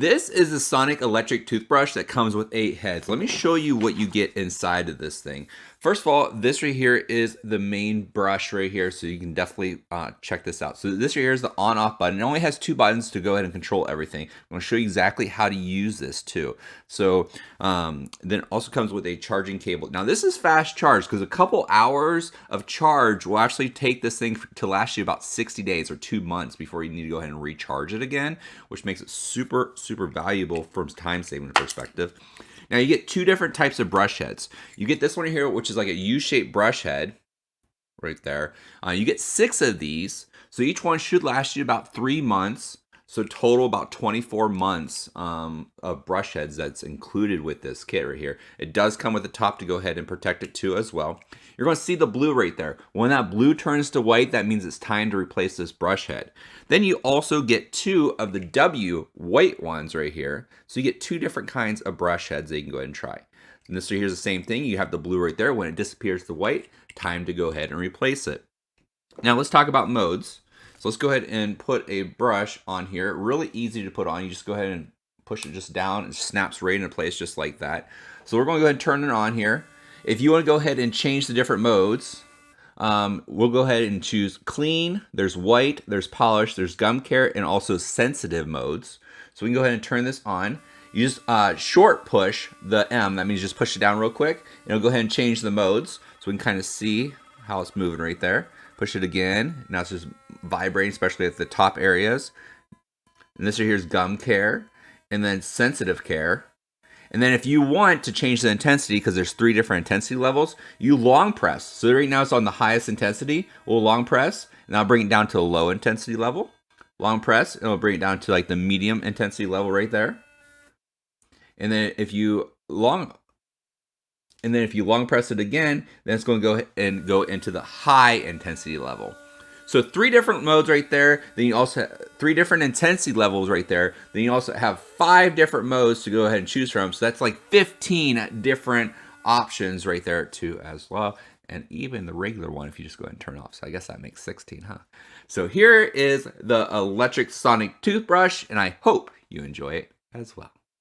This is a Sonic electric toothbrush that comes with 8 heads. Let me show you what you get inside of this thing. First of all, this right here is the main brush right here, so you can definitely check this out. So this right here is the on-off button. It only has 2 buttons to go ahead and control everything. I'm going to show you exactly how to use this too. So then it also comes with a charging cable. Now this is fast charge because a couple hours of charge will actually take this thing to last you about 60 days or 2 months before you need to go ahead and recharge it again, which makes it super valuable from a time saving perspective. Now you get 2 different types of brush heads. You get this one here, which is like a U-shaped brush head right there. You get 6 of these, so each one should last you about 3 months. So total about 24 months of brush heads that's included with this kit right here. It does come with a top to go ahead and protect it too as well. You're going to see the blue right there. When that blue turns to white, that means it's time to replace this brush head. Then you also get 2 of the W white ones right here. So you get 2 different kinds of brush heads that you can go ahead and try. And this right here is the same thing. You have the blue right there. When it disappears to white, time to go ahead and replace it. Now let's talk about modes. So let's go ahead and put a brush on here. Really easy to put on. You just go ahead and push it just down and it snaps right into place just like that. So we're going to go ahead and turn it on here. If you want to go ahead and change the different modes, we'll go ahead and choose clean. There's white, there's polish, there's gum care, and also sensitive modes. So we can go ahead and turn this on. You just short push the M. That means just push it down real quick. And it'll go ahead and change the modes. So we can kind of see how it's moving right there. Push it again. Now it's just vibrating, especially at the top areas. And this right here is gum care, and then sensitive care. And then if you want to change the intensity, because there's 3 different intensity levels, you long press. So right now it's on the highest intensity. We'll long press, and I'll bring it down to a low intensity level. Long press, and we'll bring it down to like the medium intensity level right there. And then if you long press it again, then it's going to go into the high intensity level. So 3 different modes right there. Then you also have 3 different intensity levels right there. Then you also have 5 different modes to go ahead and choose from. So that's like 15 different options right there too as well. And even the regular one, if you just go ahead and turn it off. So I guess that makes 16, huh? So here is the electric Sonic toothbrush, and I hope you enjoy it as well.